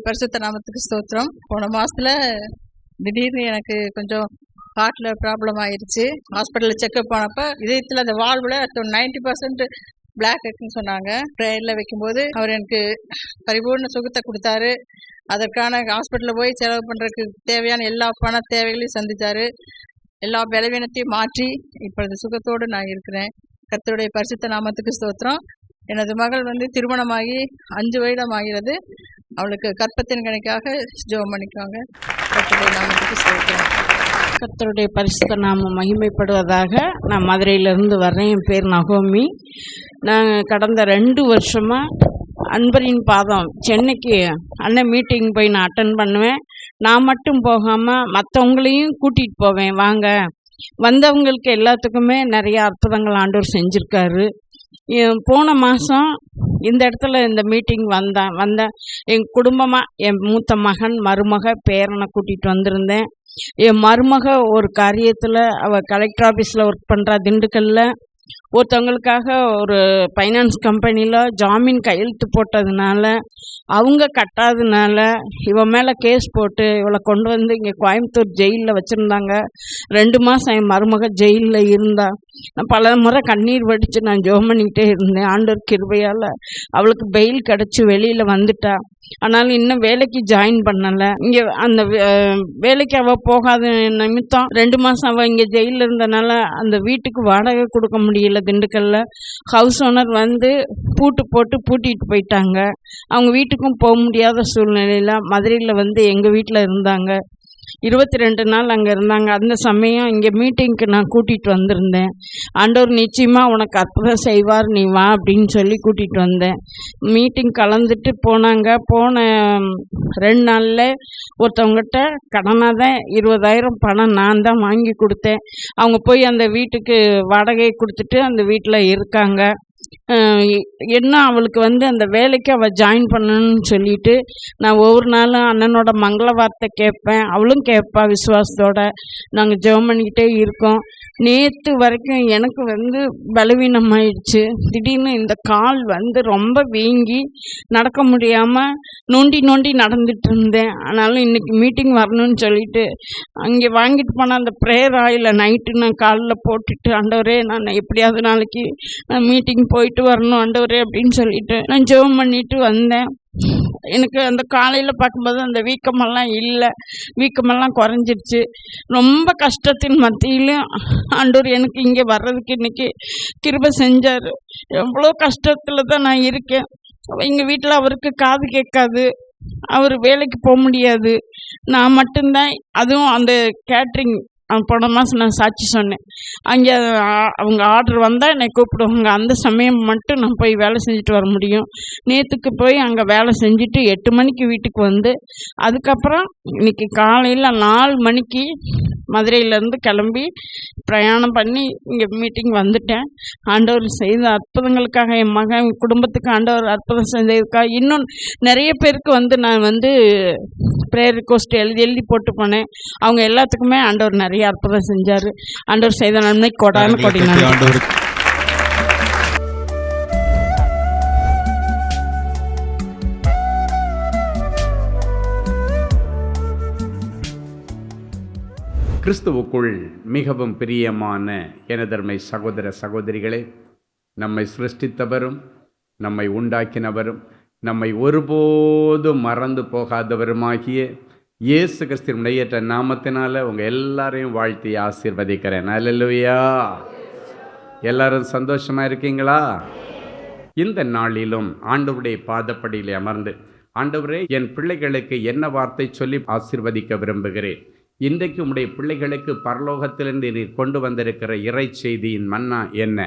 பரிசுத்த நாமத்துக்கு ஸ்தோத்திரம். போன மாசத்துல திடீர்னு எனக்கு கொஞ்சம் ஹார்ட்ல ப்ராப்ளம் ஆயிருச்சு. ஹாஸ்பிட்டலில் செக்அப் பண்ணப்ப இதயத்தில் அந்த வால்வில் 90% பிளாக் இருக்குன்னு சொன்னாங்க. ப்ரேயரில் வைக்கும்போது அவர் எனக்கு பரிபூர்ண சுகத்தை கொடுத்தாரு. அதற்கான ஹாஸ்பிட்டலில் போய் செலவு பண்ணுறதுக்கு தேவையான எல்லா பண தேவைகளையும் சந்தித்தார். எல்லா பலவீனத்தையும் மாற்றி இப்பொழுது சுகத்தோடு நான் இருக்கிறேன். கர்த்தருடைய பரிசுத்த நாமத்துக்கு ஸ்தோத்திரம். எனது மகள் திருமணமாகி 5 வருடம் ஆகிறது. அவளுக்கு கற்பத்தின் கணக்காக ஜெபம் பண்ணிக்குவாங்க. கர்த்தருடைய நாமத்துக்கு ஸ்தோத்திரம். கர்த்தருடைய பரிசுத்த நாமம் மகிமைப்படுவதாக. நான் மதுரையிலேருந்து வர்றேன். என் பேர் நகோமி. நான் கடந்த 2 வருஷமாக அன்பரின் பாதம் சென்னைக்கு அண்ணன் மீட்டிங் போய் நான் அட்டன் பண்ணுவேன். நான் மட்டும் போகாமல் மற்றவங்களையும் கூட்டிகிட்டு போவேன். வாங்க, வந்தவங்களுக்கு எல்லாத்துக்குமே நிறைய அற்புதங்கள் ஆண்டவர் செஞ்சுருக்காரு. போன மாதம் இந்த இடத்துல இந்த மீட்டிங் வந்தேன். என் குடும்பமாக என் மூத்த மகன், மருமக, பேரனை கூட்டிகிட்டு வந்திருந்தேன். என் மருமக ஒரு காரியத்தில் அவள் கலெக்டர் ஆஃபீஸில் ஒர்க் பண்ணுறா திண்டுக்கல்ல. ஒருத்தவங்களுக்காக ஒரு ஃபைனான்ஸ் கம்பெனியில் ஜாமீன் கையெழுத்து போட்டதுனால அவங்க கட்டாததுனால இவன் மேலே கேஸ் போட்டு இவளை கொண்டு வந்து இங்கே கோயம்புத்தூர் ஜெயிலில் வச்சுருந்தாங்க. 2 மாதம் என் மருமக ஜெயிலில் இருந்தா. நான் பல முறை கண்ணீர் வடித்து நான் ஜெபம் பண்ணிக்கிட்டே இருந்தேன். ஆண்டவர் கிருபையால் அவளுக்கு பெயில் கிடச்சி வெளியில் வந்துட்டா. ஆனாலும் இன்னும் வேலைக்கு ஜாயின் பண்ணலை. இங்கே அந்த வேலைக்கு அவள் போகாத நிமித்தம் 2 மாதம் அவள் இங்கே ஜெயிலில் இருந்தனால அந்த வீட்டுக்கு வாடகை கொடுக்க முடியல. திண்டுக்கல்ல ஹவுஸ் ஓனர் பூட்டு போட்டு பூட்டிட்டு போயிட்டாங்க. அவங்க வீட்டுக்கும் போக முடியாத சூழ்நிலையில் மதுரையில் எங்கள் வீட்டில் இருந்தாங்க. 22 நாள் அங்கே இருந்தாங்க. அந்த சமயம் இங்கே மீட்டிங்க்கு நான் கூட்டிகிட்டு வந்திருந்தேன். ஆண்டவர் நிச்சயமாக உனக்கு அற்புதம் செய்வார், நீ வா அப்படின்னு சொல்லி கூட்டிகிட்டு வந்தேன். மீட்டிங் கலந்துட்டு போனாங்க. போன 2 நாளில் ஒருத்தவங்ககிட்ட கடனாக தான் 20,000 பணம் நான் தான் வாங்கி கொடுத்தேன். அவங்க போய் அந்த வீட்டுக்கு வாடகையை கொடுத்துட்டு அந்த வீட்டில் இருக்காங்க. என்ன அவளுக்கு அந்த வேலைக்கு அவள் ஜாயின் பண்ணணும்னு சொல்லிட்டு நான் ஒவ்வொரு நாளும் அண்ணனோட மங்கள வார்த்தை கேட்பேன். அவளும் கேட்பா விசுவாசத்தோட. நாங்கள் ஜெபம் பண்ணிக்கிட்டே இருக்கோம். நேற்று வரைக்கும் எனக்கு பலவீனம் ஆயிடுச்சு. திடீர்னு இந்த கால் ரொம்ப வீங்கி நடக்க முடியாமல் நோண்டி நடந்துட்டு இருந்தேன். ஆனாலும் இன்னைக்கு மீட்டிங் வரணும்னு சொல்லிட்டு அங்கே வாங்கிட்டு போன அந்த ப்ரேயர் ஆயிலை நைட்டு நான் காலில் போட்டுட்டு, ஆண்டவரே நான் எப்படியாவது நாளைக்கு நான் மீட்டிங் போயிட்டு வரணும் ஆண்டவரே அப்படின்னு சொல்லிட்டு நான் ஜெபம் பண்ணிட்டு வந்தேன். எனக்கு அந்த காலையில் பார்க்கும்போது அந்த வீக்கமெல்லாம் இல்லை, வீக்கமெல்லாம் குறைஞ்சிருச்சு. ரொம்ப கஷ்டத்தின் மத்தியிலும் ஆண்டவர் எனக்கு இங்கே வர்றதுக்கு இன்னைக்கு கிருபை செஞ்சார். எவ்வளோ கஷ்டத்தில் தான் நான் இருக்கேன். எங்கள் வீட்டில் அவருக்கு காது கேட்காது, அவர் வேலைக்கு போக முடியாது. நான் மட்டும்தான். அதுவும் அந்த கேட்ரிங் போன மாதம் நான் சாட்சி சொன்னேன். அங்கே அவங்க ஆர்டர் வந்தால் என்னை கூப்பிடுவாங்க. அந்த சமயம் மட்டும் நான் போய் வேலை செஞ்சுட்டு வர முடியும். நேற்றுக்கு போய் அங்கே வேலை செஞ்சுட்டு 8 மணிக்கு வீட்டுக்கு அதுக்கப்புறம் இன்னைக்கு காலையில் 4 மணிக்கு மதுரையிலேருந்து கிளம்பி பிரயாணம் பண்ணி இங்கே மீட்டிங் வந்துட்டேன். ஆண்டவர் செய்த அற்புதங்களுக்காக என் மகன் குடும்பத்துக்கு ஆண்டவர் அற்புதம் செஞ்சதுக்காக இன்னும் நிறைய பேருக்கு நான் ப்ரேயர் ரிக்வெஸ்ட் எழுதி போட்டு போனேன். அவங்க எல்லாத்துக்குமே ஆண்டவர் நிறைய அற்புதம் செஞ்சார். ஆண்டவர் செய்த நன்மை கொடான கொடினார். கிறிஸ்துவுக்குள் மிகவும் பிரியமான எனதர்மை சகோதர சகோதரிகளே, நம்மை சிருஷ்டித்தவரும் நம்மை உண்டாக்கினவரும் நம்மை ஒருபோதும் மறந்து போகாதவருமாகிய இயேசு கிறிஸ்துவின் நெய்யற்ற நாமத்தினால உங்கள் எல்லாரையும் வாழ்த்தி ஆசீர்வதிக்கிறேன். அல்லேலூயா. எல்லாரும் சந்தோஷமாக இருக்கீங்களா? இந்த நாளிலும் ஆண்டவருடைய பாதப்படியில் அமர்ந்து, ஆண்டவரே, என் பிள்ளைகளுக்கு என்ன வார்த்தை சொல்லி ஆசீர்வதிக்க விரும்புகிறேன். இன்றைக்கு உம்முடைய பிள்ளைகளுக்கு பரலோகத்திலிருந்து நீர் கொண்டு வந்திருக்கிற இறை செய்தியின் மன்னா என்ன?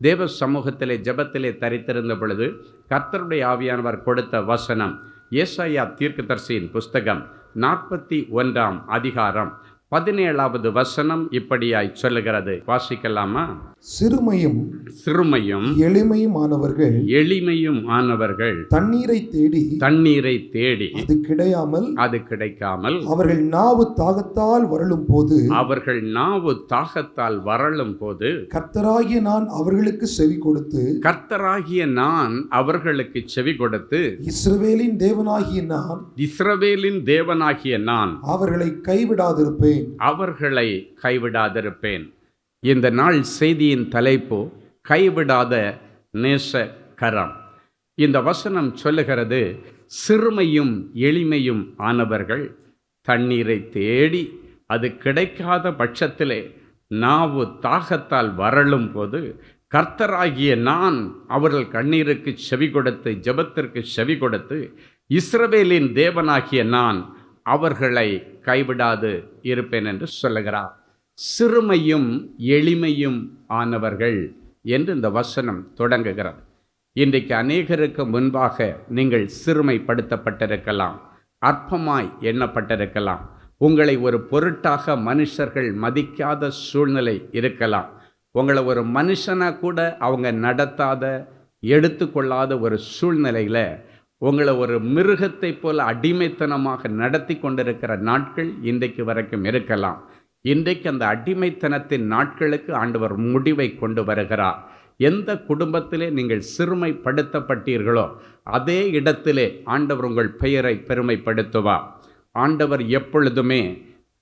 தேவ சமூகத்திலே ஜெபத்திலே தரித்திருந்த பொழுது கர்த்தருடைய ஆவியானவர் கொடுத்த வசனம் ஏசாயா தீர்க்கதரிசியின் புஸ்தகம் 41ஆம் அதிகாரம் 17வது வசனம் இப்படியாய் சொல்லுகிறது. வாசிக்கலாமா? சிறுமையும் எளிமையும் ஆனவர்கள் தண்ணீரை தேடி அது கிடைக்காமல் அவர்கள் நாவு தாகத்தால் வரலும் போது கர்த்தராகிய நான் அவர்களுக்கு செவி கொடுத்து இஸ்ரவேலின் தேவனாகிய நான் அவர்களை கைவிடாதிருப்பேன். இந்த நாள் செய்தியின் தலைப்பு கைவிடாத நேச கரம். இந்த வசனம் சொல்லுகிறது, சிறுமையும் எளிமையும் ஆனவர்கள் தண்ணீரை தேடி அது கிடைக்காத பட்சத்திலே நாவு தாகத்தால் வரலும் போது கர்த்தராகிய நான் அவர்கள் கண்ணீருக்கு செவி கொடுத்து, ஜெபத்திற்கு செவி கொடுத்து, இஸ்ரவேலின் தேவனாகிய நான் அவர்களை கைவிடாது இருப்பேன் என்று சொல்லுகிறார். சிறுமையும் எளிமையும் ஆனவர்கள் என்று இந்த வசனம் தொடங்குகிறது. இன்றைக்கு அநேகருக்கு முன்பாக நீங்கள் சிறுமைப்படுத்தப்பட்டிருக்கலாம், அற்பமாய் எண்ணப்பட்டிருக்கலாம், உங்களை ஒரு பொருட்டாக மனுஷர்கள் மதிக்காத சூழ்நிலை இருக்கலாம், உங்களை ஒரு மனுஷனாக கூட அவங்க நடத்தாத எடுத்துக்கொள்ளாத ஒரு சூழ்நிலையில் உங்களை ஒரு மிருகத்தை போல அடிமைத்தனமாக நடத்தி கொண்டிருக்கிற நாட்கள் இன்றைக்கு வரைக்கும் இருக்கலாம். இன்றைக்கு அந்த அடிமைத்தனத்தின் நாட்களுக்கு ஆண்டவர் முடிவை கொண்டு வருகிறார். எந்த குடும்பத்திலே நீங்கள் சிறுமைப்படுத்தப்பட்டீர்களோ அதே இடத்திலே ஆண்டவர் உங்கள் பெயரை பெருமைப்படுத்துவார். ஆண்டவர் எப்பொழுதுமே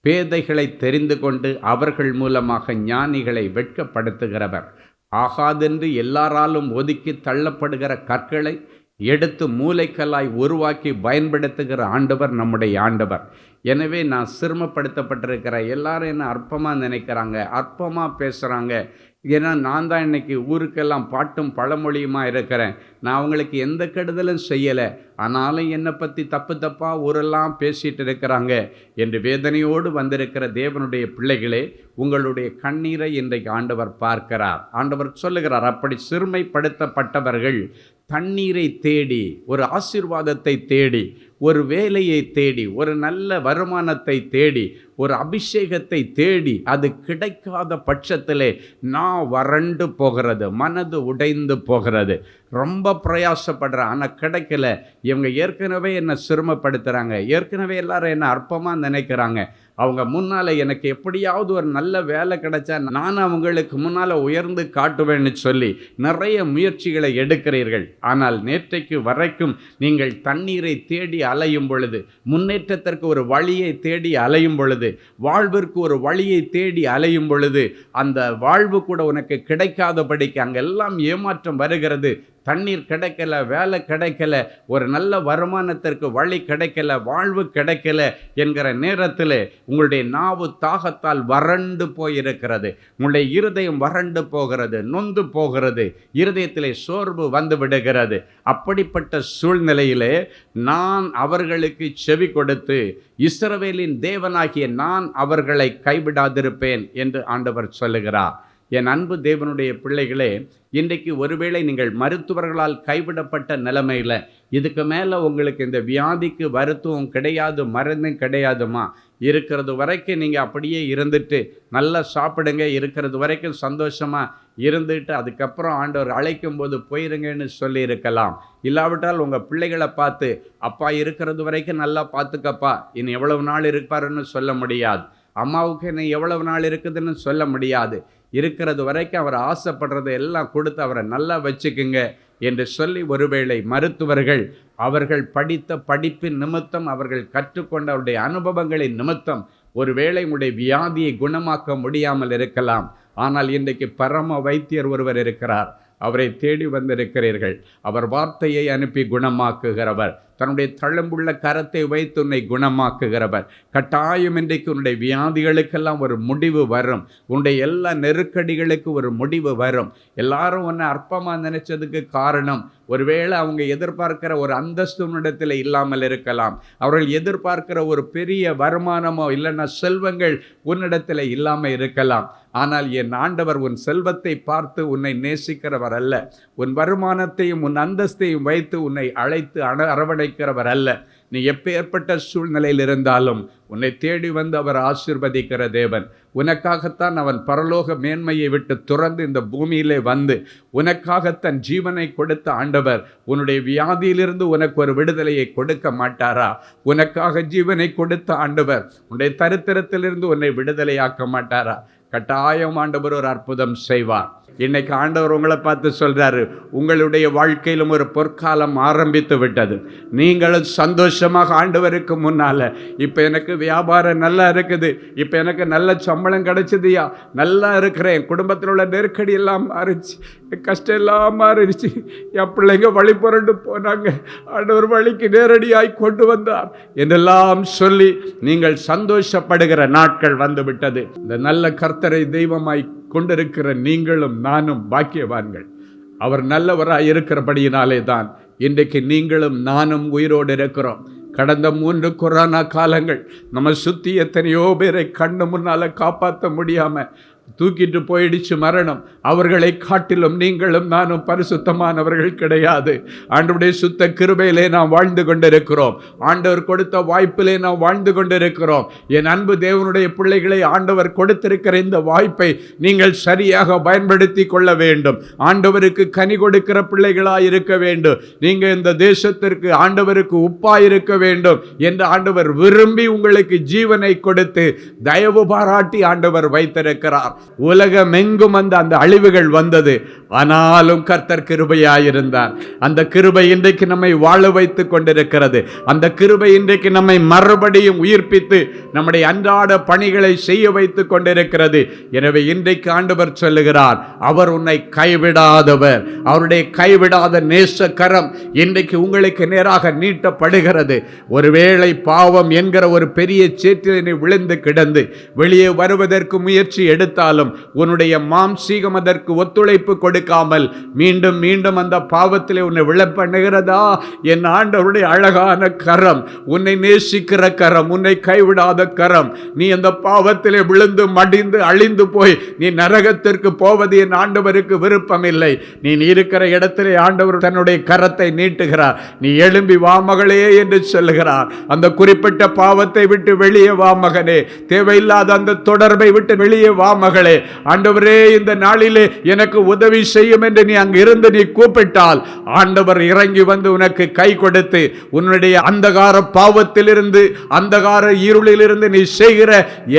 பேதைகளை தெரிந்து கொண்டு அவர்கள் மூலமாக ஞானிகளை வெட்கப்படுத்துகிறவர். ஆகாதென்று எல்லாராலும் ஒதுக்கி தள்ளப்படுகிற கற்களை எடுத்து மூளைக்கல்லாய் உருவாக்கி பயன்படுத்துகிற ஆண்டவர் நம்முடைய ஆண்டவர். எனவே நான் சிரமப்படுத்தப்பட்டிருக்கிற எல்லாரும் என்ன அற்பமாக நினைக்கிறாங்க, அற்பமாக பேசுகிறாங்க. ஏன்னா நான் தான் இன்னைக்கு ஊருக்கெல்லாம் பாட்டும் பழமொழியுமா இருக்கிறேன். நான் அவங்களுக்கு எந்த கெடுதலும் செய்யலை, ஆனாலும் என்னை பற்றி தப்பாக ஊரெல்லாம் பேசிகிட்டு இருக்கிறாங்க என்று வேதனையோடு வந்திருக்கிற தேவனுடைய பிள்ளைகளே, உங்களுடைய கண்ணீரை இன்றைக்கு ஆண்டவர் பார்க்கிறார். ஆண்டவர் சொல்லுகிறார், அப்படி சிறுமைப்படுத்தப்பட்டவர்கள் தண்ணீரை தேடி, ஒரு ஆசீர்வாதத்தை தேடி, ஒரு வேலையை தேடி, ஒரு நல்ல வருமானத்தை தேடி, ஒரு அபிஷேகத்தை தேடி அது கிடைக்காத பட்சத்திலே நான் வறண்டு போகிறது, மனது உடைந்து போகிறது, ரொம்ப பிரயாசப்படுறேன், ஆனால் கிடைக்கல. இவங்க ஏற்கனவே என்னை சிரமப்படுத்துகிறாங்க, ஏற்கனவே எல்லாரும் என்னை அற்பமாக நினைக்கிறாங்க, அவங்க முன்னால் எனக்கு எப்படியாவது ஒரு நல்ல வேலை கிடைச்சா நான் அவங்களுக்கு முன்னால் உயர்ந்து காட்டுவேன்னு சொல்லி நிறைய முயற்சிகளை எடுக்கிறீர்கள். ஆனால் நேற்றைக்கு வரைக்கும் நீங்கள் தண்ணீரை தேடி அலையும் பொழுது, முன்னேற்றத்திற்கு ஒரு வழியை தேடி அலையும் பொழுது, வாழ்விற்கு ஒரு வழியை தேடி அலையும் பொழுது அந்த வாழ்வு கூட உனக்கு கிடைக்காதபடிக்கு அங்கெல்லாம் ஏமாற்றம் வருகிறது. தண்ணீர் கிடைக்கல, வேலை கிடைக்கல, ஒரு நல்ல வருமானத்திற்கு வழி கிடைக்கல, வாழ்வு கிடைக்கல என்கிற நேரத்தில் உங்களுடைய நாவு தாகத்தால் வறண்டு போயிருக்கிறது, உங்களுடைய இருதயம் வறண்டு போகிறது, நொந்து போகிறது, இருதயத்திலே சோர்வு வந்து விடுகிறது. அப்படிப்பட்ட சூழ்நிலையிலே நான் அவர்களுக்கு செவி கொடுத்து இஸ்ரவேலின் தேவனாகிய நான் அவர்களை கைவிடாதிருப்பேன் என்று ஆண்டவர் சொல்லுகிறார். என் அன்பு தேவனுடைய பிள்ளைகளே, இன்றைக்கு ஒருவேளை நீங்கள் மருத்துவர்களால் கைவிடப்பட்ட நிலைமையில் இதுக்கு மேலே உங்களுக்கு இந்த வியாதிக்கு மருத்துவம் கிடையாது, மருந்தும் கிடையாதுமா, இருக்கிறது வரைக்கும் நீங்கள் அப்படியே இருந்துட்டு நல்லா சாப்பிடுங்க, இருக்கிறது வரைக்கும் சந்தோஷமாக இருந்துட்டு அதுக்கப்புறம் ஆண்டவர் அழைக்கும் போது போயிருங்கன்னு சொல்லி இருக்கலாம். இல்லாவிட்டால் உங்கள் பிள்ளைகளை பார்த்து, அப்பா இருக்கிறது வரைக்கும் நல்லா பார்த்துக்கப்பா, இன்னும் எவ்வளவு நாள் இருப்பாருன்னு சொல்ல முடியாது, அம்மாவுக்கு இன்னும் எவ்வளவு நாள் இருக்குதுன்னு சொல்ல முடியாது, இருக்கிறது வரைக்கும் அவர் ஆசைப்படுறதை எல்லாம் கொடுத்து அவரை நல்லா வச்சுக்குங்க என்று சொல்லி ஒருவேளை மருத்துவர்கள் அவர்கள் படித்த படிப்பின் நிமித்தம், அவர்கள் கற்றுக்கொண்ட அவருடைய அனுபவங்களின் நிமித்தம் ஒருவேளை உங்களுடைய வியாதியை குணமாக்க முடியாமல் இருக்கலாம். ஆனால் இன்றைக்கு பரம வைத்தியர் ஒருவர் இருக்கிறார், அவரை தேடி வந்திருக்கிறீர்கள். அவர் வார்த்தையை அனுப்பி குணமாக்குகிறவர், தன்னுடைய தழும்புள்ள கரத்தை வைத்து உன்னை குணமாக்குகிறவர். கட்டாயம் இன்றைக்கு உன்னுடைய வியாதிகளுக்கெல்லாம் ஒரு முடிவு வரும், உன்னுடைய எல்லா நெருக்கடிகளுக்கு ஒரு முடிவு வரும். எல்லாரும் உன்னை அற்பமாக நினைச்சதுக்கு காரணம் ஒருவேளை அவங்க எதிர்பார்க்கிற ஒரு அந்தஸ்து உன்னிடத்தில் இல்லாமல் இருக்கலாம், அவர்கள் எதிர்பார்க்கிற ஒரு பெரிய வருமானமோ இல்லைன்னா செல்வங்கள் உன்னிடத்தில் இல்லாமல் இருக்கலாம். ஆனால் என் ஆண்டவர் உன் செல்வத்தை பார்த்து உன்னை நேசிக்கிறவர் அல்ல, உன் வருமானத்தையும் உன் அந்தஸ்தையும் வைத்து உன்னை அழைத்து அரவணைக்கிறவர் அல்ல. நீ எப்பேற்பட்ட சூழ்நிலையில் இருந்தாலும் உன்னை தேடி வந்து அவர் ஆசீர்வதிக்கிற தேவன். உனக்காகத்தான் அவன் பரலோக மேன்மையை விட்டு துறந்து இந்த பூமியிலே வந்து உனக்காக தன் ஜீவனை கொடுத்த ஆண்டவர் உன்னுடைய வியாதியிலிருந்து உனக்கு ஒரு விடுதலையை கொடுக்க மாட்டாரா? உனக்காக ஜீவனை கொடுத்த ஆண்டவர் உன்னுடைய தரித்திரத்திலிருந்து உன்னை விடுதலையாக்க மாட்டாரா? கட்டாயம் ஆண்டவர் ஒரு அற்புதம் செய்வார். இன்னைக்கு ஆண்டவர் உங்களை பார்த்து சொல்றாரு, உங்களுடைய வாழ்க்கையிலும் ஒரு பொற்காலம் ஆரம்பித்து விட்டது. நீங்களும் சந்தோஷமாக ஆண்டவருக்கு முன்னால, இப்ப எனக்கு வியாபாரம் நல்லா இருக்குது, இப்ப எனக்கு நல்ல சம்பளம் கிடைச்சதுயா, நல்லா இருக்கிறேன், குடும்பத்தில் உள்ள நெருக்கடி எல்லாம் மாறிடுச்சு, கஷ்டம் எல்லாம் மாறிடுச்சு, என் பிள்ளைங்க வழி புரண்டு போனாங்க, ஆண்டவர் வழிக்கு நேரடியாய் கொண்டு வந்தார் என்றெல்லாம் சொல்லி நீங்கள் சந்தோஷப்படுகிற நாட்கள் வந்து விட்டது. இந்த நல்ல கர்த்தரை தெய்வமாய் கொண்டிருக்கிற நீங்களும் நானும் பாக்கியவான்கள். அவர் நல்லவராய் இருக்கிறபடியினாலே தான் இன்றைக்கு நீங்களும் நானும் உயிரோடு இருக்கிறோம். கடந்த 3 கொரோனா காலங்கள் நம்ம சுற்றி எத்தனையோ பேரை கண்ணு முன்னால் காப்பாற்ற முடியாமல் தூக்கிட்டு போயிடுச்சு மரணம். அவர்களை காட்டிலும் நீங்களும் நானும் பரிசுத்தமானவர்கள் கிடையாது. ஆண்டவருடைய சுத்த கிருபையிலே நாம் வாழ்ந்து கொண்டிருக்கிறோம். ஆண்டவர் கொடுத்த வாய்ப்பிலே நாம் வாழ்ந்து கொண்டிருக்கிறோம். என் அன்பு தேவனுடைய பிள்ளைகளை, ஆண்டவர் கொடுத்திருக்கிற இந்த வாய்ப்பை நீங்கள் சரியாக பயன்படுத்தி கொள்ள வேண்டும். ஆண்டவருக்கு கனி கொடுக்கிற பிள்ளைகளாய் இருக்க வேண்டும். நீங்கள் இந்த தேசத்திற்கு ஆண்டவருக்கு உப்பாய் இருக்க வேண்டும் என்று ஆண்டவர் விரும்பி உங்களுக்கு ஜீவனை கொடுத்து தயவு பாராட்டி ஆண்டவர் வைத்திருக்கிறார். உலகமெங்கும் அந்த அழிவுகள் வந்தது, ஆனாலும் கர்த்தர் கிருபையாயிருந்தார். அந்த கிருபை இன்றைக்கு நம்மை வாழ வைத்துக் கொண்டிருக்கிறது. அந்த கிருபை இன்றைக்கு நம்மை மறுபடியும் உயிர்ப்பித்து நம்முடைய அன்றாட பணிகளை செய்ய வைத்துக் கொண்டிருக்கிறது. எனவே இன்றைக்கு ஆண்டவர் சொல்லுகிறார், அவர் உன்னை கைவிடாதவர். அவருடைய கைவிடாத நேச கரம் இன்றைக்கு உங்களுக்கு நேராக நீட்டப்படுகிறது. ஒருவேளை பாவம் என்கிற ஒரு பெரிய சேற்றினை விழுந்து கிடந்து வெளியே வருவதற்கு முயற்சி எடுத்தாலும் உன்னுடைய மாம்சீகம் அதற்கு ஒத்துழைப்பு கொடுக்காமல் மீண்டும் மீண்டும் அந்த பாவத்திலே உன்னை விழப்பண்ணுகிறதா? என் ஆண்டவருடைய அழகான கரம், உன்னை நேசிக்கிற கரம், உன்னை கைவிடாத கரம். நீ அந்த பாவத்திலே விழுந்து மடிந்து அழிந்து போய் நீ நரகத்திற்கு போவது என் ஆண்டவருக்கு விருப்பமில்லை. நீ இருக்கிற இடத்திலே ஆண்டவர் தன்னுடைய கரத்தை நீட்டுகிறார். நீ எழும்பி வா மகளே என்று சொல்லுகிறார். அந்த குறிப்பிட்ட பாவத்தை விட்டு வெளியே வா மகனே, தேவையில்லாத அந்த தொடர்பை விட்டு வெளியே வா மகளே. ஆண்டவரே, இந்த நாளிலே எனக்கு உதவி செய்யும் என்று நீ அங்கு இருந்து நீ கூப்பிட்டால் ஆண்டவர் இறங்கி வந்து உனக்கு கை கொடுத்து உன்னுடைய அந்தகார பாவத்திலிருந்து, அந்தகார இருளிலிருந்து, நீ செய்கிற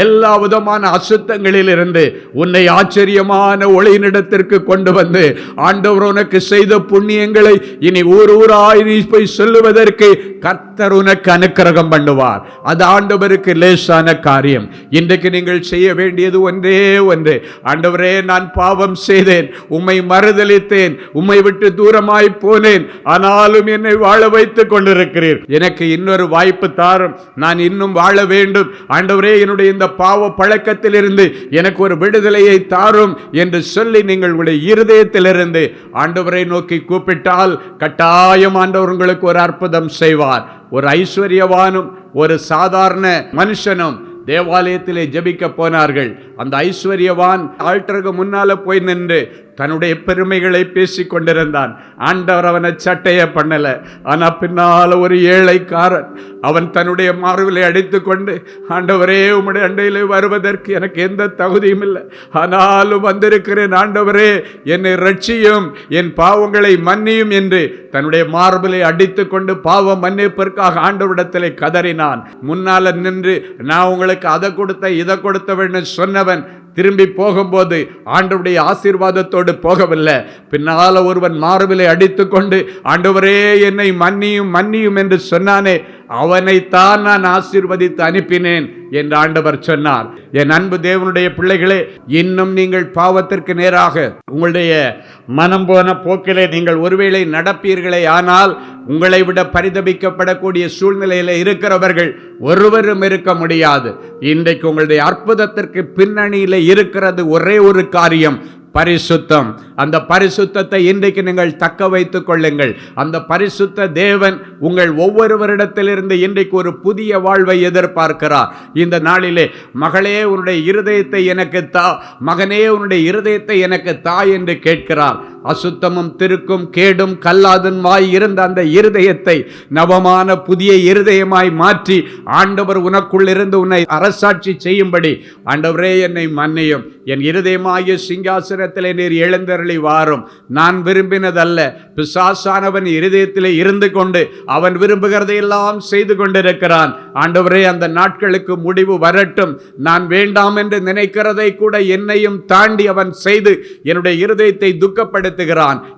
எல்லா விதமான அசுத்தங்களிலிருந்து உன்னை ஆச்சரியமான ஒளியினிடத்திற்கு கொண்டு வந்து ஆண்டவர் உனக்கு செய்த புண்ணியங்களை இனி ஊர் ஊராய் நீ போய் சொல்லுவதற்கு கர்த்தர் உனக்கு அனுக்கிரகம் பண்ணுவார். அது ஆண்டவருக்கு லேசான காரியம். இன்றைக்கு நீங்கள் செய்ய வேண்டியது ஒன்றே ஒன்று. ஆண்டவரே, நான் பாவம் செய்தேன், உம்மை மறுதலித்தேன், உம்மை விட்டு தூரமாய் போனேன், ஆனாலும் என்னை வாழ வைத்துக் கொண்டிருக்கிறீர். எனக்கு இன்னொரு வாய்ப்பு தாரும், நான் இன்னும் வாழ வேண்டும். ஆண்டவரே, என்னுடைய இந்த பாவ பழக்கத்திலிருந்து எனக்கு ஒரு விடுதலையை தாரும் என்று சொல்லி நீங்கள் உங்களுடைய இருதயத்திலிருந்து ஆண்டவரை நோக்கி கூப்பிட்டால் கட்டாயம் ஆண்டவர் உங்களுக்கு ஒரு அற்புதம் செய்வார். ஒரு ஐஸ்வர்யவானும் ஒரு சாதாரண மனுஷனும் தேவாலயத்திலே ஜெபிக்க போனார்கள். அந்த ஐஸ்வர்யவான் ஆல்டருக்கு முன்னால போய் நின்று தன்னுடைய பெருமைகளை பேசி கொண்டிருந்தான். ஆண்டவர் அவனை சட்டைய பண்ணல. ஆனா பின்னால ஒரு ஏழைக்காரன் அவன் தன்னுடைய மார்பிலை அடித்து கொண்டு, ஆண்டவரே, உம்முடைய அண்டையிலே வருவதற்கு எனக்கு எந்த தகுதியும் இல்லை, ஆனாலும் வந்திருக்கிறேன், ஆண்டவரே என்னை ரட்சியும், என் பாவங்களை மன்னியும் என்று தன்னுடைய மார்பிலை அடித்து கொண்டு பாவ மன்னிப்பிற்காக ஆண்டவரிடத்திலே கதறினான். முன்னால நின்று நான் உங்களுக்கு அதை கொடுத்த இதை கொடுத்தவன்னு சொன்னவன் திரும்பி போகும்போது ஆண்டவருடைய ஆசீர்வாதத்தோடு போகவில்லை. பின்னால ஒருவன் மார்பிலை அடித்து கொண்டு, ஆண்டவரே என்னை மன்னியும் மன்னியும் என்று சொன்னானே, அவனைத்தான் நான் ஆசீர்வதித்து அனுப்பினேன் என்று ஆண்டவர் சொன்னார். என் அன்பு தேவனுடைய பிள்ளைகளே, இன்னும் நீங்கள் பாவத்திற்கு நேராக உங்களுடைய மனம் போன போக்கிலே நீங்கள் ஒருவேளை நடப்பீர்களே, ஆனால் உங்களை விட பரிதபிக்கப்படக்கூடிய சூழ்நிலையில் இருக்கிறவர்கள் ஒருவரும் இருக்க முடியாது. இன்றைக்கு உங்களுடைய அற்புதத்திற்கு பின்னணியில் இருக்கிறது ஒரே ஒரு காரியம், பரிசுத்தம். அந்த பரிசுத்தத்தை இன்றைக்கு நீங்கள் தக்க வைத்துக் கொள்ளுங்கள். அந்த பரிசுத்த தேவன் உங்கள் ஒவ்வொருவரிடத்திலிருந்து இன்றைக்கு ஒரு புதிய வாழ்வை எதிர்பார்க்கிறார். இந்த நாளிலே மகளே உன்னுடைய இருதயத்தை எனக்கு தா, மகனே உன்னுடைய இருதயத்தை எனக்கு தா என்று கேட்கிறார். அசுத்தமும் திருக்கும் கேடும் கல்லாதன்மாய் இருந்த அந்த இருதயத்தை நவமான புதிய இருதயமாய் மாற்றி ஆண்டவர் உனக்குள் இருந்து உன்னை அரசாட்சி செய்யும்படி, ஆண்டவரே என்னை மன்னியும், என் இருதயமாகிய சிங்காசனத்திலே நீர் எழுந்தருளி வாரும். நான் விரும்பினதல்ல, பிசாசானவன் இருதயத்திலே இருந்து கொண்டு அவன் விரும்புகிறதை எல்லாம் செய்து கொண்டிருக்கிறான். ஆண்டவரே அந்த நாட்களுக்கு முடிவு வரட்டும். நான் வேண்டாம் என்று நினைக்கிறதை கூட என்னையும் தாண்டி அவன் செய்து என்னுடைய இருதயத்தை துக்கப்படுத்த,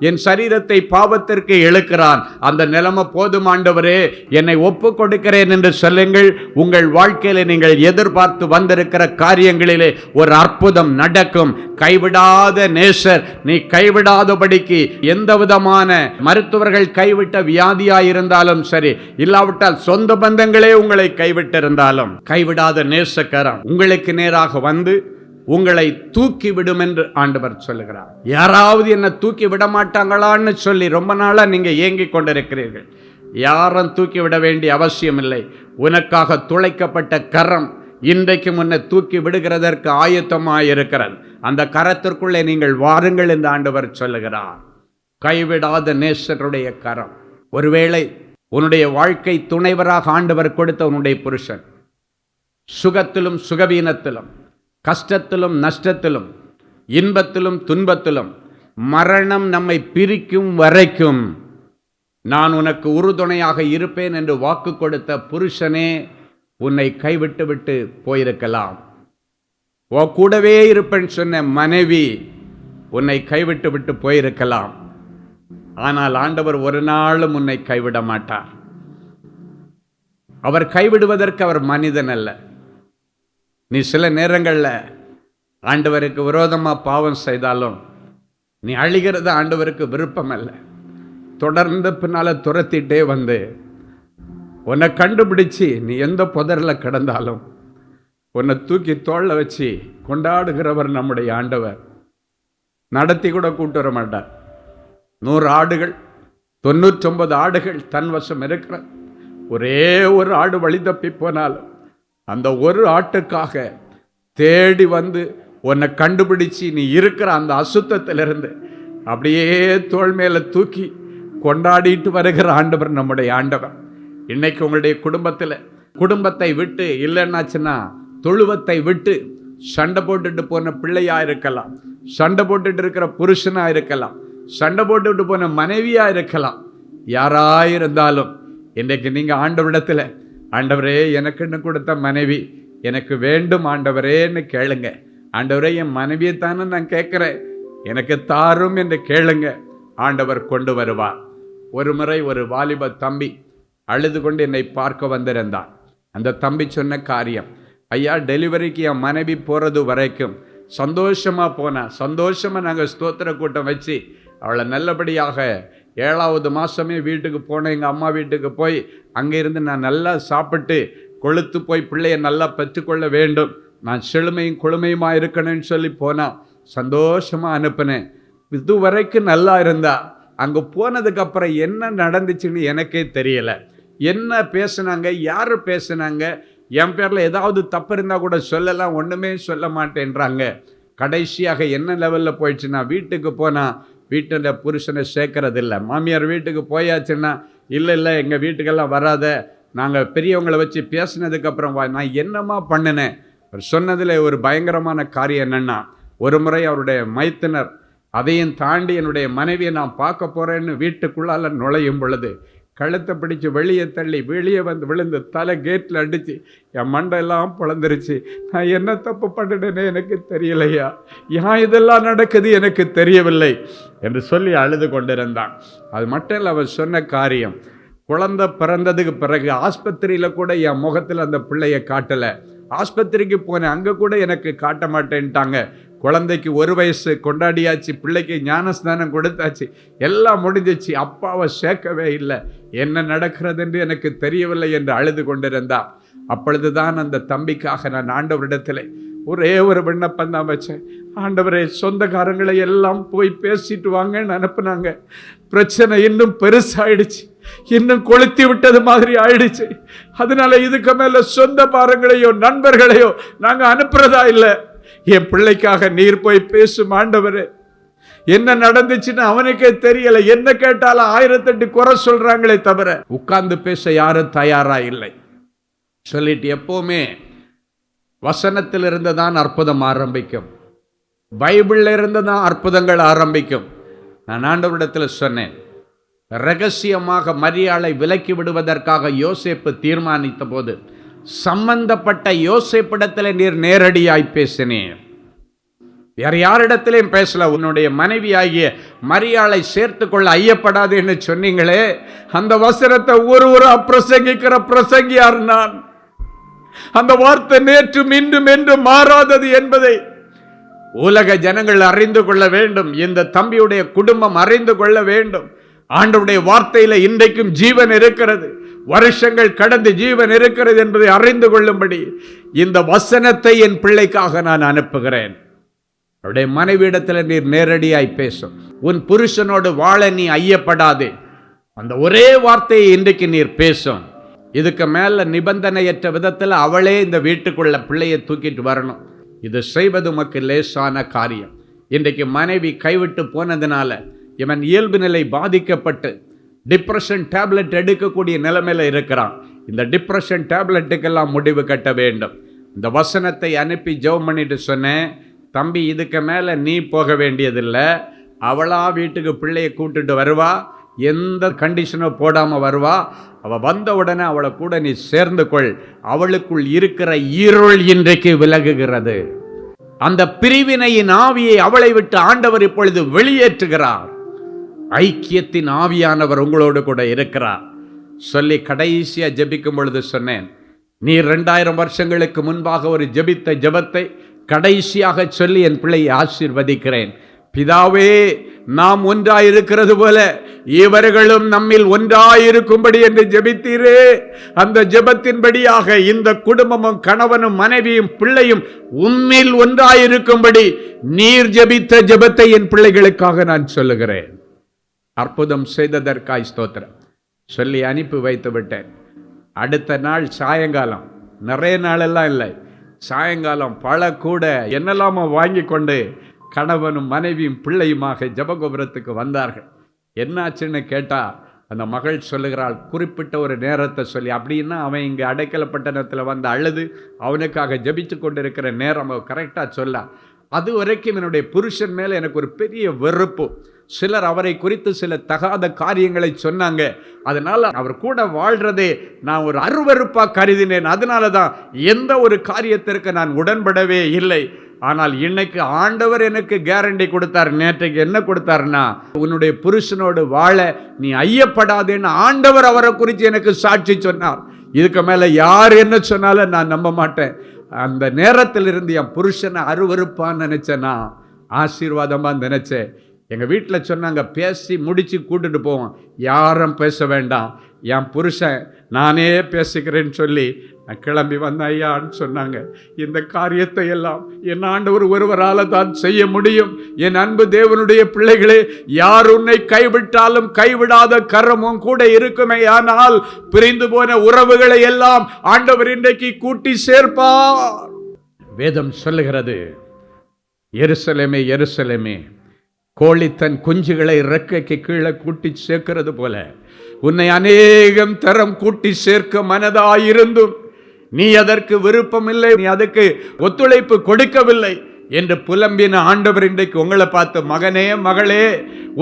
என் சரீரத்தை பாவத்திற்கு இழுக்கிறான். அந்த நிலைமை போதும் ஆண்டவரே, என்னை ஒப்பு கொடுக்கிறேன் என்று சொல்லுங்கள். உங்கள் வாழ்க்கையில நீங்கள் எதிர்பார்த்து வந்திருக்கிற காரியங்களிலே ஒரு அற்புதம் நடக்கும். கைவிடாத நேசர், நீ கைவிடாதபடிக்கு எந்த விதமான மருத்துவர்கள் கைவிட்ட வியாதியாயிருந்தாலும் சரி, இல்லாவிட்டால் சொந்த பந்தங்களே உங்களை கைவிட்டிருந்தாலும், கைவிடாத நேசக்கரம் உங்களுக்கு நேராக வந்து உங்களை தூக்கி விடும் என்று ஆண்டவர் சொல்லுகிறார். யாராவது என்ன தூக்கி விட மாட்டாங்களான்னு சொல்லி ரொம்ப நாளா நீங்க ஏங்கிக் கொண்டிருக்கிறீர்கள். யாரும் தூக்கி விட வேண்டிய அவசியம் இல்லை. உனக்காக துளைக்கப்பட்ட கரம் இன்றைக்கு முன்ன தூக்கி விடுகிறதற்கு ஆயத்தமாயிருக்கிறது. அந்த கரத்திற்குள்ளே நீங்கள் வாருங்கள் என்று ஆண்டவர் சொல்லுகிறார். கைவிடாத நேசருடைய கரம். ஒருவேளை உன்னுடைய வாழ்க்கை துணைவராக ஆண்டவர் கொடுத்த உன்னுடைய புருஷன் சுகத்திலும் சுகவீனத்திலும், கஷ்டத்திலும் நஷ்டத்திலும், இன்பத்திலும் துன்பத்திலும், மரணம் நம்மை பிரிக்கும் வரைக்கும் நான் உனக்கு உறுதுணையாக இருப்பேன் என்று வாக்கு கொடுத்த புருஷனே உன்னை கைவிட்டு விட்டு போயிருக்கலாம். கூடவே இருப்பேன் சொன்ன மனைவி உன்னை கைவிட்டு விட்டு போயிருக்கலாம். ஆனால் ஆண்டவர் ஒரு நாளும் உன்னை கைவிட மாட்டார். அவர் கைவிடுவதற்கு அவர் மனிதன் அல்ல. நீ சில நேரங்களில் ஆண்டவருக்கு விரோதமாக பாவம் செய்தாலும் நீ அழிகிறது ஆண்டவருக்கு விருப்பம் அல்ல. தொடர்ந்து பின்னால் துரத்திட்டே வந்து உன்னை கண்டுபிடிச்சி நீ எந்த புதரில் கிடந்தாலும் உன்னை தூக்கி தோளில் வச்சு கொண்டாடுகிறவர் நம்முடைய ஆண்டவர். நடத்தி கூட கூட்டு வர மாட்டார். 100 ஆடுகள் 99 ஆடுகள் தன் வசம் இருக்கிற ஒரே ஒரு ஆடு வழி தப்பி போனாலும் அந்த ஒரு ஆட்டுக்காக தேடி வந்து உன்னை கண்டுபிடிச்சி நீ இருக்கிற அந்த அசுத்தத்திலிருந்து அப்படியே தோள் மேலே தூக்கி கொண்டாடிட்டு வருகிற ஆண்டவர் நம்முடைய ஆண்டவர். இன்னைக்கு உங்களுடைய குடும்பத்தை விட்டு இல்லைன்னாச்சுன்னா தொழுவத்தை விட்டு சண்டை போட்டுட்டு போன பிள்ளையா இருக்கலாம், சண்டை போட்டுட்டு இருக்கிற புருஷனா இருக்கலாம், சண்டை போட்டுட்டு போன மனைவியா இருக்கலாம். யாராயிருந்தாலும் இன்றைக்கு நீங்கள் ஆண்டவரிடத்தில், ஆண்டவரே எனக்குன்னு கொடுத்த மனைவி எனக்கு வேண்டும் ஆண்டவரேன்னு கேளுங்க. ஆண்டவரே என் மனைவியை தானே நான் கேட்குறேன், எனக்கு தாரும் என்று கேளுங்க. ஆண்டவர் கொண்டு வருவார். ஒரு முறை ஒரு வாலிப தம்பி அழுது கொண்டு என்னை பார்க்க வந்திருந்தான். அந்த தம்பி சொன்ன காரியம், ஐயா டெலிவரிக்கு என் மனைவி போகிறது வரைக்கும் சந்தோஷமாக போனேன். சந்தோஷமாக நாங்கள் ஸ்தோத்திர கூட்டம் வச்சு அவளை நல்லபடியாக 7வது மாதமே வீட்டுக்கு போனேன். எங்கள் அம்மா வீட்டுக்கு போய் அங்கே இருந்து நான் நல்லா சாப்பிட்டு கொழுத்து போய் பிள்ளையை நல்லா பெற்றுக்கொள்ள வேண்டும், நான் செழுமையும் கொழுமையுமாக இருக்கணும்னு சொல்லி போனான். சந்தோஷமாக அனுப்பினேன். இது வரைக்கும் நல்லா இருந்தா. அங்கே போனதுக்கப்புறம் என்ன நடந்துச்சுன்னு எனக்கே தெரியலை. என்ன பேசுனாங்க, யார் பேசுனாங்க, என் பேரில் ஏதாவது தப்பு இருந்தால் கூட சொல்லலாம், ஒன்றுமே சொல்ல மாட்டேன்றாங்க. கடைசியாக என்ன லெவலில் போயிடுச்சுன்னா, வீட்டுக்கு போனால் வீட்டில் புருஷனை சேர்க்கறதில்ல. மாமியார் வீட்டுக்கு போயாச்சுன்னா இல்லை எங்கள் வீட்டுக்கெல்லாம் வராத, நாங்கள் பெரியவங்களை வச்சு பேசினதுக்கப்புறம் நான் என்னம்மா பண்ணினேன். அவர் சொன்னதில் ஒரு பயங்கரமான காரியம் என்னென்னா, ஒரு முறை அவருடைய மைத்தினர் அதையும் தாண்டி என்னுடைய மனைவியை நான் பார்க்க போகிறேன்னு வீட்டுக்குள்ளால் நுழையும் பொழுது கழுத்தை பிடிச்சி வெளியே தள்ளி வெளியே வந்து விழுந்து தலை கேட்டில் அடித்து என் மண்டெல்லாம் பிளந்துருச்சு. நான் என்ன தப்பு பண்ணிட்டேன்னு எனக்கு தெரியலையா, ஏன் இதெல்லாம் நடக்குது எனக்கு தெரியவில்லை என்று சொல்லி அழுது கொண்டிருந்தான். அது மட்டும் இல்லை, அவர் சொன்ன காரியம், குழந்தை பிறந்ததுக்கு பிறகு ஆஸ்பத்திரியில் கூட என் முகத்தில் அந்த பிள்ளையை காட்டலை. ஆஸ்பத்திரிக்கு போனேன், அங்கே கூட எனக்கு காட்ட மாட்டேன்ட்டாங்க. குழந்தைக்கு 1 வயசு கொண்டாடியாச்சு, பிள்ளைக்கு ஞானஸ்தானம் கொடுத்தாச்சு, எல்லாம் முடிஞ்சிச்சு, அப்பாவை சேர்க்கவே இல்லை, என்ன நடக்கிறது என்று எனக்கு தெரியவில்லை என்று அழுது கொண்டிருந்தார். அப்பொழுதுதான் அந்த தம்பிக்காக நான் ஆண்டவரிடத்தில் ஒரே ஒரு விண்ணப்பம் தான் வச்சேன். ஆண்டவரே, சொந்தக்காரங்களை எல்லாம் போய் பேசிட்டு வாங்கன்னு அனுப்புனாங்க. பிரச்சனை இன்னும் பெருசாயிடுச்சு, இன்னும் கொளுத்தி விட்டது மாதிரி ஆயிடுச்சு. அதனால இதுக்கு மேல சொந்த பாரங்களையோ நண்பர்களையோ நாங்க அனுப்புறதா இல்லை. என் பிள்ளைக்காக நீர் போய் பேசும் ஆண்டவரே. என்ன நடந்துச்சுன்னு அவனுக்கே தெரியல. என்ன கேட்டாலும் 1008 குறை சொல்றாங்களே தவிர உட்கார்ந்து பேச யாரும் தயாரா இல்லை. சொல்லிட்டு எப்பவுமே வசனத்தில் இருந்து தான் அற்புதம் ஆரம்பிக்கும், பைபிள்ல இருந்து தான் அற்புதங்கள் ஆரம்பிக்கும். நான் ஆண்டவரிடத்தில் சொன்னேன், ரகசியமாக மரியாளை விலக்கி விடுவதற்காக யோசேப்பு தீர்மானித்த போது சம்பந்தப்பட்ட யோசேப்பிடத்தில் நீர் நேரடியாய் பேசினேன், வேற யாரிடத்திலையும் பேசல. உன்னுடைய மனைவி ஆகிய மரியாளை சேர்த்து கொள்ள ஐயப்படாது என்று சொன்னீங்களே, அந்த வசனத்தை ஒரு பிரசங்கிக்கிற பிரசங்கியார் நான். அந்த வார்த்தை நேற்றும் இன்றும் என்று மாறாதது என்பதை உலக ஜனங்கள் அறிந்து கொள்ள வேண்டும். இந்த தம்பியுடைய குடும்பம் அறிந்து கொள்ள வேண்டும். ஆண்டவருடைய வார்த்தையில இன்றைக்கும் ஜீவன் இருக்கிறது, வருஷங்கள் கடந்து ஜீவன் இருக்கிறது என்பதை அறிந்து கொள்ளும்படி இந்த வசனத்தை என் பிள்ளைக்காக நான் அனுப்புகிறேன். அவருடைய மனைவியிடத்தில் நீர் நேரடியாய் பேசும். உன் புருஷனோடு வாழ நீ ஐயப்படாதே, அந்த ஒரே வார்த்தையை இன்றைக்கு நீர் பேசும். இதுக்கு மேல நிபந்தனையற்ற விதத்தில் அவளே இந்த வீட்டுக்குள்ள பிள்ளையை தூக்கிட்டு வரணும். இது செய்வது உமக்கு லேசான காரியம். இன்றைக்கு மனைவி கைவிட்டு போனதுனால இவன் இயல்பு நிலை பாதிக்கப்பட்டு டிப்ரெஷன் டேப்லெட் எடுக்கக்கூடிய நிலைமையில இருக்கிறான். இந்த டிப்ரெஷன் டேப்லெட்டுக்கெல்லாம் முடிவு கட்ட வேண்டும். இந்த வசனத்தை அனுப்பி ஜெபம் பண்ணிட்டு சொன்னேன், தம்பி இதுக்கு மேலே நீ போக வேண்டியதில்லை, அவளா வீட்டுக்கு பிள்ளையை கூட்டுட்டு வருவா, எந்த கண்டிஷனும் போடாமல் வருவா. அவள் வந்த உடனே அவளை கூட நீ சேர்ந்து கொள். அவளுக்குள் இருக்கிற இருள் இன்றைக்கு விலகுகிறது. அந்த பிரிவினையின் ஆவியை அவளை விட்டு ஆண்டவர் இப்பொழுது வெளியேற்றுகிறார். ஐக்கியத்தின் ஆவியானவர் உங்களோடு கூட இருக்கிறார் சொல்லி கடைசியா ஜெபிக்கும் பொழுது சொன்னேன், நீ 2000 வருஷங்களுக்கு முன்பாக ஒரு ஜெபித்த ஜெபத்தை கடைசியாக சொல்லி என் பிள்ளையை ஆசீர்வதிக்கிறேன். பிதாவே, நாம் ஒன்றாயிருக்கிறது போல இவர்களும் நம்மில் ஒன்றாயிருக்கும்படி என்று ஜெபித்தீரே. அந்த ஜெபத்தின்படியாக இந்த குடும்பமும் கணவனும் மனைவியும் பிள்ளையும் உம்மில் ஒன்றாயிருக்கும்படி நீர் ஜெபித்த ஜெபத்தை என் பிள்ளைகளுக்காக நான் சொல்லுகிறேன். அற்புதம் செய்ததற்காய் ஸ்தோத்திரம் சொல்லி அனுப்பி வைத்து விட்டேன். அடுத்த நாள் சாயங்காலம், நிறைய நாளெல்லாம் இல்லை, சாயங்காலம் பல கூட என்னெல்லாமோ வாங்கி கொண்டு கணவனும் மனைவியும் பிள்ளையுமாக ஜெபகோபுரத்துக்கு வந்தார்கள். என்னாச்சுன்னு கேட்டால் அந்த மகள் சொல்லுகிறாள், குறிப்பிட்ட ஒரு நேரத்தை சொல்லி, அப்படின்னா அவன் இங்கே அடைக்கல பட்டணத்தில் வந்து அழுது அவனுக்காக ஜெபித்து கொண்டு இருக்கிற நேரம் அவன் கரெக்டாக சொல்ல. அது வரைக்கும் என்னுடைய புருஷன் மேலே எனக்கு ஒரு பெரிய வெறுப்பு. சிலர் அவரை குறித்து சில தகாத காரியங்களை சொன்னாங்க. அதனால் அவர் கூட வாழ்றதே நான் ஒரு அருவருப்பாக கருதினேன். அதனால தான் எந்த ஒரு காரியத்திற்கு நான் உடன்படவே இல்லை. ஆனால் இன்னைக்கு ஆண்டவர் எனக்கு கேரண்டி கொடுத்தார். நேற்றைக்கு என்ன கொடுத்தாருன்னா, உன்னுடைய புருஷனோடு வாழ நீ ஐயப்படாதேன்னு ஆண்டவர் அவரை குறித்து எனக்கு சாட்சி சொன்னார். இதுக்கு மேலே யார் என்ன சொன்னாலும் நான் நம்ப மாட்டேன். அந்த நேரத்தில் இருந்து என் புருஷனை அருவருப்பான்னு நினச்சேன்னா ஆசீர்வாதமாக நினச்சேன். எங்கள் வீட்டில் சொன்னாங்க, பேசி முடித்து கூட்டுட்டு போவோம், யாரும் பேச வேண்டாம், என் புருஷன் நானே பேசிக்கிறேன்னு சொல்லி நான் கிளம்பி வந்தேன் ஐயான்னு சொன்னாங்க. இந்த காரியத்தை எல்லாம் என் ஆண்டவர் ஒருவரால் தான் செய்ய முடியும். என் அன்பு தேவனுடைய பிள்ளைகளே, யார் உன்னை கைவிட்டாலும் கைவிடாத கரமும் கூட இருக்குமே. ஆனால் பிரிந்து போன உறவுகளை எல்லாம் ஆண்டவர் இன்றைக்கு கூட்டி சேர்ப்பார். வேதம் சொல்லுகிறது, எருசலேமே எருசலேமே, கோழி தன் குஞ்சுகளை இறக்கைக்கு கீழே கூட்டி சேர்க்கிறது போல உன்னை அநேகம் தரம் கூட்டி சேர்க்க மனதாயிருந்தும் நீ அதற்கு விருப்பமில்லை, நீ அதுக்கு ஒத்துழைப்பு கொடுக்கவில்லை என்று புலம்பின ஆண்டவர் இன்றைக்கு உங்களை பார்த்து, மகனே மகளே,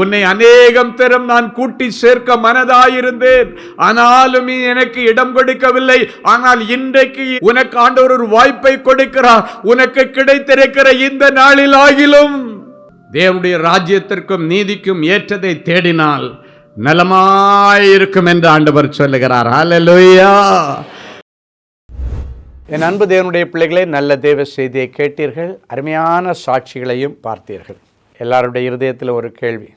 உன்னை அநேகம் தரம் நான் கூட்டி சேர்க்க மனதாயிருந்தேன், ஆனாலும் நீ எனக்கு இடம் கொடுக்கவில்லை. ஆனால் இன்றைக்கு உனக்கு ஆண்டவர் ஒரு வாய்ப்பை கொடுக்கிறார். உனக்கு கிடைத்திருக்கிற இந்த நாளில் ஆகிலும் தேவனுடைய ராஜ்யத்திற்கும் நீதிக்கும் ஏற்றதை தேடினால் நலமாயிருக்கும் என்று ஆண்டவர் சொல்லுகிறார். ஹல்லேலூயா. என் அன்பு தேவனுடைய பிள்ளைகளே, நல்ல தேவ செய்தியை கேட்டீர்கள், அருமையான சாட்சிகளையும் பார்த்தீர்கள். எல்லாருடைய இருதயத்தில் ஒரு கேள்வி,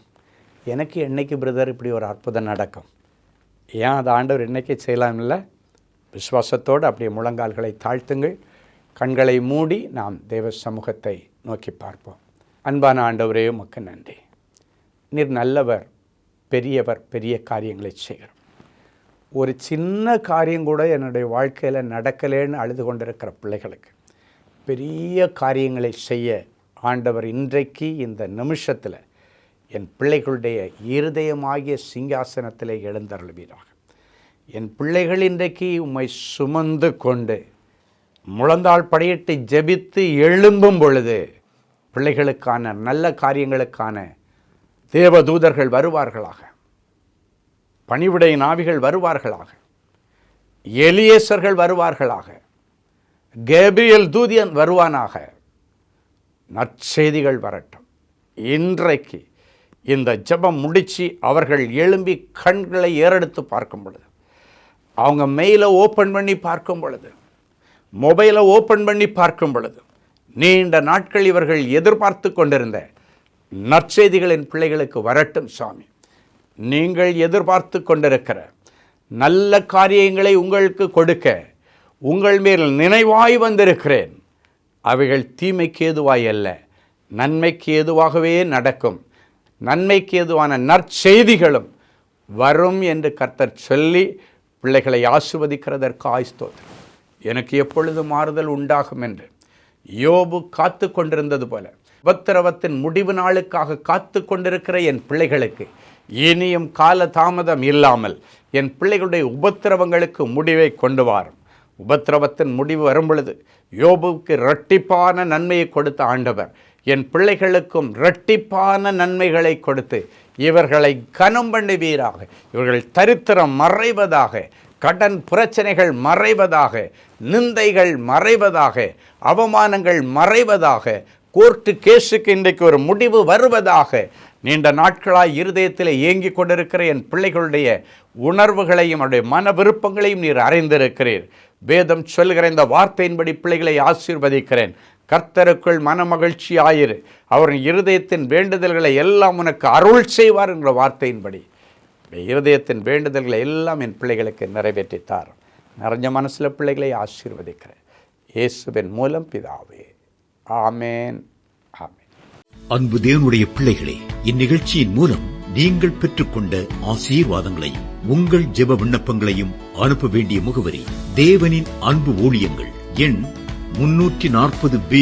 எனக்கு என்னைக்கு பிரதர் இப்படி ஒரு அற்புதம் நடக்கும்? ஏன் அது ஆண்டவர் என்னைக்கு செய்யலாம் இல்லை? விசுவாசத்தோடு அப்படியே முழங்கால்களை தாழ்த்துங்கள். கண்களை மூடி நாம் தேவ சமூகத்தை நோக்கி பார்ப்போம். அன்பான ஆண்டவரே, உமக்கு நன்றி. நீர் நல்லவர், பெரியவர், பெரிய காரியங்களை செய்கிறோம். ஒரு சின்ன காரியம் கூட என்னுடைய வாழ்க்கையில் நடக்கலேன்னு அழுது கொண்டிருக்கிற பிள்ளைகளுக்கு பெரிய காரியங்களை செய்ய ஆண்டவர் இன்றைக்கு இந்த நிமிஷத்தில் என் பிள்ளைகளுடைய இருதயமாகிய சிங்காசனத்தில் எழுந்தருள்வீராக. என் பிள்ளைகள் இன்றைக்கு உம்மை சுமந்து கொண்டு முழந்தாள் படியிட்டு ஜெபித்து எழும்பும் பொழுது பிள்ளைகளுக்கான நல்ல காரியங்களுக்கான தேவதூதர்கள் வருவார்களாக, பணிவிடை நாவிகள் வருவார்களாக, எலியேசர்கள் வருவார்களாக, கேப்ரியல் தூதியன் வருவானாக. நற்செய்திகள் வரட்டும். இன்றைக்கு இந்த ஜெபம் முடித்து அவர்கள் எழும்பி கண்களை ஏறெடுத்து பார்க்கும் பொழுது, அவங்க மெயிலை ஓப்பன் பண்ணி பார்க்கும் பொழுது, மொபைலை ஓப்பன் பண்ணி பார்க்கும் பொழுது, நீண்ட நாட்கள் இவர்கள் எதிர்பார்த்து கொண்டிருந்த நற்செய்திகளின் பிள்ளைகளுக்கு வரட்டும் சாமி. நீங்கள் எதிர்பார்த்து கொண்டிருக்கிற நல்ல காரியங்களை உங்களுக்கு கொடுக்க உங்கள் மேல் நினைவாய் வந்திருக்கிறேன். அவைகள் தீமைக்கு ஏதுவாய் அல்ல, நன்மைக்கு ஏதுவாகவே நடக்கும். நன்மைக்கு ஏதுவான நற்செய்திகளும் வரும் என்று கர்த்தர் சொல்லி பிள்ளைகளை ஆசீர்வதிக்கிறதற்காய் ஸ்தோத்திரம். எனக்கு எப்பொழுது மாறுதல் உண்டாகும் என்று யோபு காத்து கொண்டிருந்தது போல உபத்திரவத்தின் முடிவு நாளுக்காக காத்து கொண்டிருக்கிற என் பிள்ளைகளுக்கு இனியும் கால தாமதம் இல்லாமல் என் பிள்ளைகளுடைய உபத்திரவங்களுக்கு முடிவை கொண்டு வாரும். உபத்திரவத்தின் முடிவு வரும் பொழுது யோபுவுக்கு இரட்டிப்பான நன்மையை கொடுத்த ஆண்டவர் என் பிள்ளைகளுக்கும் இரட்டிப்பான நன்மைகளை கொடுத்து இவர்களை கனம் பண்ணுவீராக. இவர்கள் தரித்திரம் மறைவதாக, கடன் பிரச்சனைகள் மறைவதாக, நிந்தைகள் மறைவதாக, அவமானங்கள் மறைவதாக, கோர்ட்டு கேஸுக்கு இன்றைக்கு ஒரு முடிவு வருவதாக. நீண்ட நாட்களாய் இருதயத்தில் ஏங்கிக் கொண்டிருக்கிற என் பிள்ளைகளுடைய உணர்வுகளையும் அவருடைய மன விருப்பங்களையும் நீர் அறிந்திருக்கிறீர். வேதம் சொல்கிற இந்த வார்த்தையின்படி பிள்ளைகளை ஆசீர்வதிக்கிறேன். கர்த்தருக்குள் மன மகிழ்ச்சி ஆயிரு, அவரின் இருதயத்தின் வேண்டுதல்களை எல்லாம் உனக்கு அருள் செய்வார் என்ற வார்த்தையின்படி இருதயத்தின் வேண்டுதல்களை எல்லாம் என் பிள்ளைகளுக்கு நிறைவேற்றித்தார். நிறைஞ்ச மனசில் பிள்ளைகளை ஆசீர்வதிக்கிறேன் இயேசுவின் மூலம் பிதாவே, ஆமேன், ஆமேன். அன்பு தேவனுடைய பிள்ளைகளே, இந்நிகழ்ச்சியின் மூலம் நீங்கள் பெற்றுக்கொண்ட ஆசீர்வாதங்களையும் உங்கள் ஜெப விண்ணப்பங்களையும் அனுப்ப வேண்டிய முகவரி தேவனின் அன்பு ஊழியங்கள், எண் 340B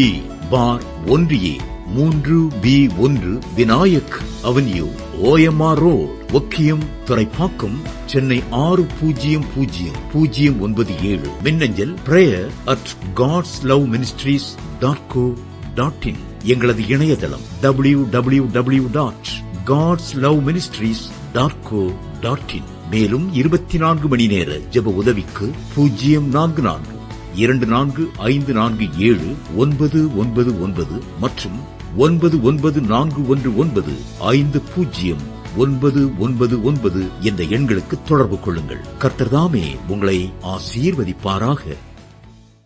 பார் 1A 3B1 Vinayak avenue, OMR road, Okkiyam, Thoraipakkam, Chennai 600097. மின்னஞ்சல் prayer@godsloveministries.co.in. எங்களது இணையதளம் www.godsloveministries.co.in. மேலும் 24 மணி நேர ஜெப உதவிக்கு 04454547999 மற்றும் 9941150999 என்ற எண்களுக்கு தொடர்பு கொள்ளுங்கள். கர்த்தர் தாமே உங்களை ஆசீர்வதிப்பாராக.